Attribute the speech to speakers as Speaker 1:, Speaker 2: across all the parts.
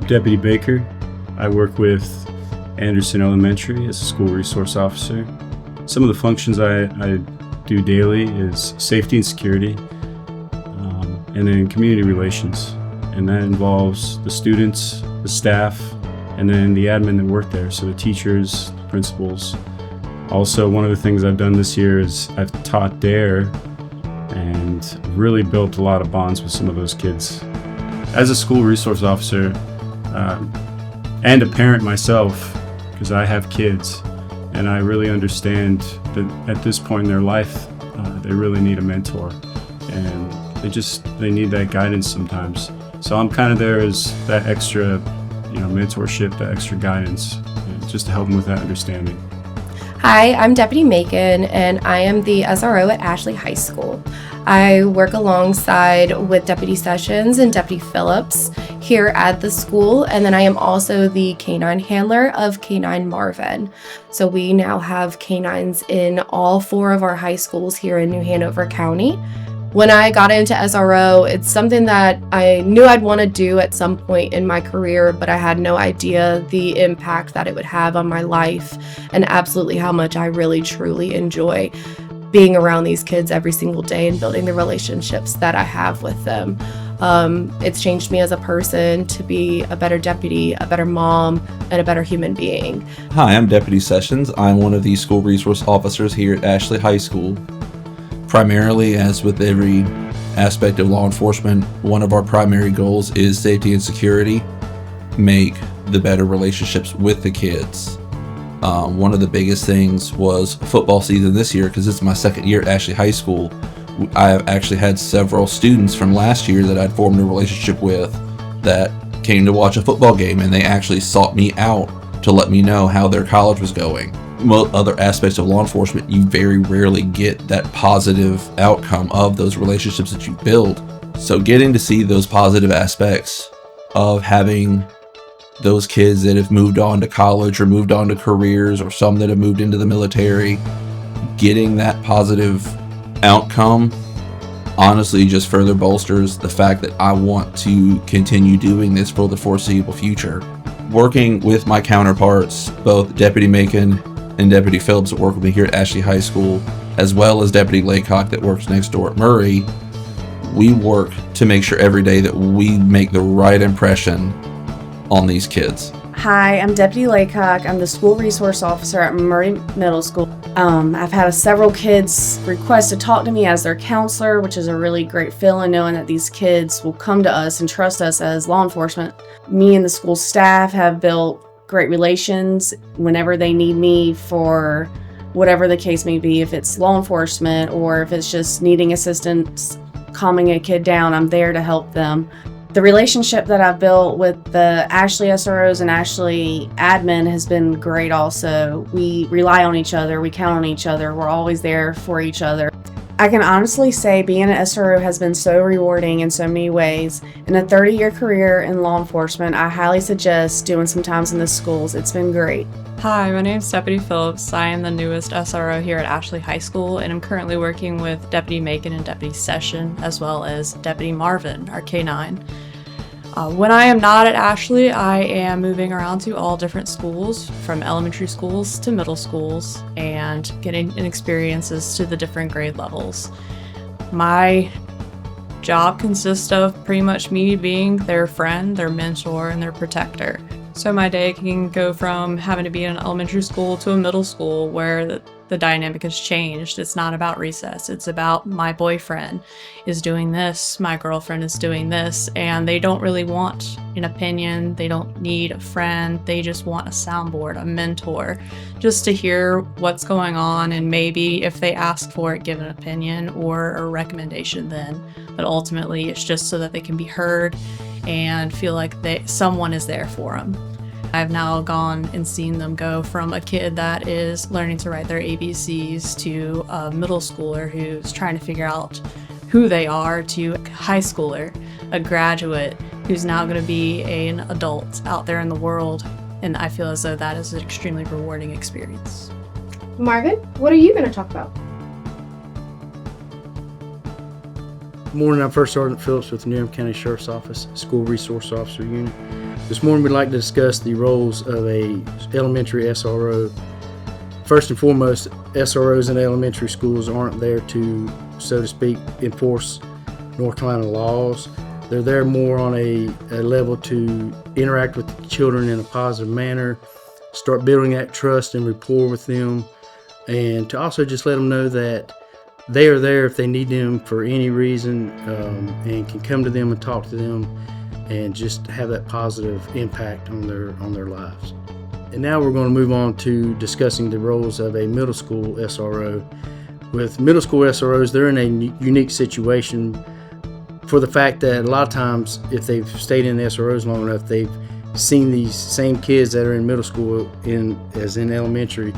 Speaker 1: Deputy Baker. I work with Anderson Elementary as a school resource officer. Some of the functions I do daily is safety and security, and then community relations. And that involves the students, the staff, and then the admin that work there, so the teachers, the principals. Also, one of the things I've done this year is I've taught DARE and really built a lot of bonds with some of those kids. As a school resource officer and a parent myself, because I have kids, and I really understand that at this point in their life, they really need a mentor, and they need that guidance sometimes. So I'm kind of there as that extra, mentorship, that extra guidance, just to help them with that understanding.
Speaker 2: Hi, I'm Deputy Macon, and I am the SRO at Ashley High School. I work alongside with Deputy Sessions and Deputy Phillips here at the school, and then I am also the canine handler of Canine Marvin. So we now have canines in all 4 of our high schools here in New Hanover County. When I got into SRO, it's something that I knew I'd want to do at some point in my career, but I had no idea the impact that it would have on my life and absolutely how much I really truly enjoy being around these kids every single day and building the relationships that I have with them. It's changed me as a person to be a better deputy, a better mom, and a better human being.
Speaker 3: Hi, I'm Deputy Sessions. I'm one of the school resource officers here at Ashley High School. Primarily, as with every aspect of law enforcement, one of our primary goals is safety and security, make the better relationships with the kids. One of the biggest things was football season this year, because it's my second year at Ashley High School. I have actually had several students from last year that I'd formed a relationship with that came to watch a football game, and they actually sought me out to let me know how their college was going. Most other aspects of law enforcement, you very rarely get that positive outcome of those relationships that you build. So getting to see those positive aspects of having those kids that have moved on to college or moved on to careers, or some that have moved into the military, getting that positive outcome honestly just further bolsters the fact that I want to continue doing this for the foreseeable future. Working with my counterparts, both Deputy Macon and Deputy Phillips that work with me here at Ashley High School, as well as Deputy Laycock that works next door at Murray, we work to make sure every day that we make the right impression on these kids.
Speaker 4: Hi, I'm Deputy Laycock. I'm the school resource officer at Murray Middle School. I've had several kids request to talk to me as their counselor, which is a really great feeling knowing that these kids will come to us and trust us as law enforcement. Me and the school staff have built great relations whenever they need me for whatever the case may be. If it's law enforcement or if it's just needing assistance calming a kid down, I'm there to help them. The relationship that I've built with the Ashley SROs and Ashley admin has been great also. We rely on each other, we count on each other, we're always there for each other. I can honestly say being an SRO has been so rewarding in so many ways. In a 30-year career in law enforcement, I highly suggest doing some times in the schools. It's been great.
Speaker 5: Hi, my name is Deputy Phillips. I am the newest SRO here at Ashley High School, and I'm currently working with Deputy Macon and Deputy Session, as well as Deputy Marvin, our K9. When I am not at Ashley, I am moving around to all different schools, from elementary schools to middle schools, and getting experiences to the different grade levels. My job consists of pretty much me being their friend, their mentor, and their protector. So my day can go from having to be in an elementary school to a middle school where the dynamic has changed. It's not about recess. It's about my boyfriend is doing this, my girlfriend is doing this, and they don't really want an opinion. They don't need a friend. They just want a soundboard, a mentor, just to hear what's going on, and maybe if they ask for it, give an opinion or a recommendation then. But ultimately, it's just so that they can be heard and feel like someone is there for them. I've now gone and seen them go from a kid that is learning to write their ABCs to a middle schooler who's trying to figure out who they are to a high schooler, a graduate who's now going to be an adult out there in the world. And I feel as though that is an extremely rewarding experience.
Speaker 6: Marvin, what are you going to talk about?
Speaker 7: Good morning, I'm First Sergeant Phillips with the New Hampshire County Sheriff's Office, School Resource Officer Unit. This morning we'd like to discuss the roles of a elementary SRO. First and foremost, SROs in elementary schools aren't there to, so to speak, enforce North Carolina laws. They're there more on a level to interact with the children in a positive manner, start building that trust and rapport with them, and to also just let them know that they are there if they need them for any reason, and can come to them and talk to them and just have that positive impact on their lives. And now we're going to move on to discussing the roles of a middle school SRO. With middle school SROs, they're in a unique situation for the fact that a lot of times, if they've stayed in the SROs long enough, they've seen these same kids that are in middle school as in elementary,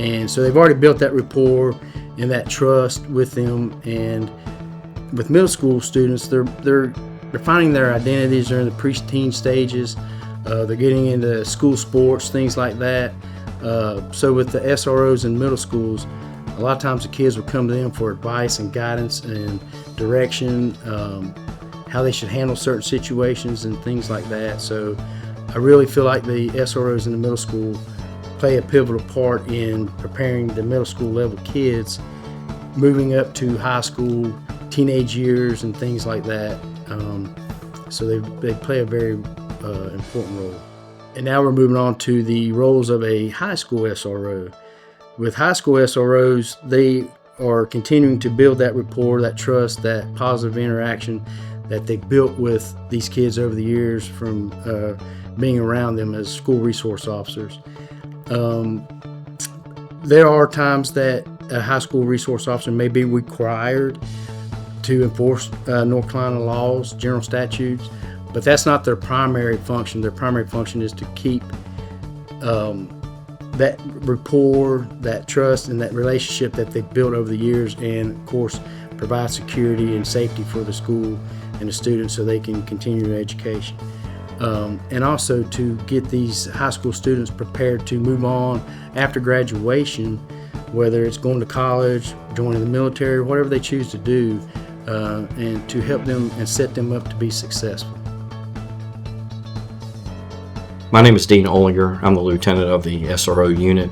Speaker 7: and so they've already built that rapport and that trust with them. And with middle school students, they're finding their identities. They're in the pre-teen stages. They're getting into school sports, things like that. So with the SROs in middle schools, a lot of times the kids will come to them for advice and guidance and direction, how they should handle certain situations and things like that. So I really feel like the SROs in the middle school play a pivotal part in preparing the middle school level kids moving up to high school, teenage years, and things like that. So they play a very important role. And now we're moving on to the roles of a high school SRO. With high school SROs, they are continuing to build that rapport, that trust, that positive interaction that they've built with these kids over the years from being around them as school resource officers. There are times that a high school resource officer may be required to enforce North Carolina laws, general statutes, but that's not their primary function. Their primary function is to keep that rapport, that trust, and that relationship that they've built over the years, and of course provide security and safety for the school and the students so they can continue their education. And also to get these high school students prepared to move on after graduation, whether it's going to college, joining the military, whatever they choose to do, and to help them and set them up to be successful.
Speaker 8: My name is Dean Olinger. I'm the lieutenant of the SRO unit.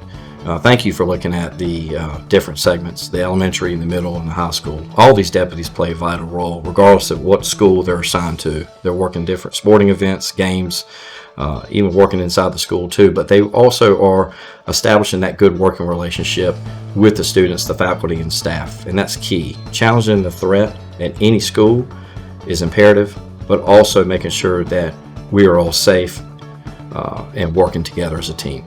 Speaker 8: Thank you for looking at the different segments, the elementary, the middle, and the high school. All these deputies play a vital role regardless of what school they're assigned to. They're working different sporting events, games, even working inside the school too, but they also are establishing that good working relationship with the students, the faculty, and staff, and that's key. Challenging the threat at any school is imperative, but also making sure that we are all safe and working together as a team.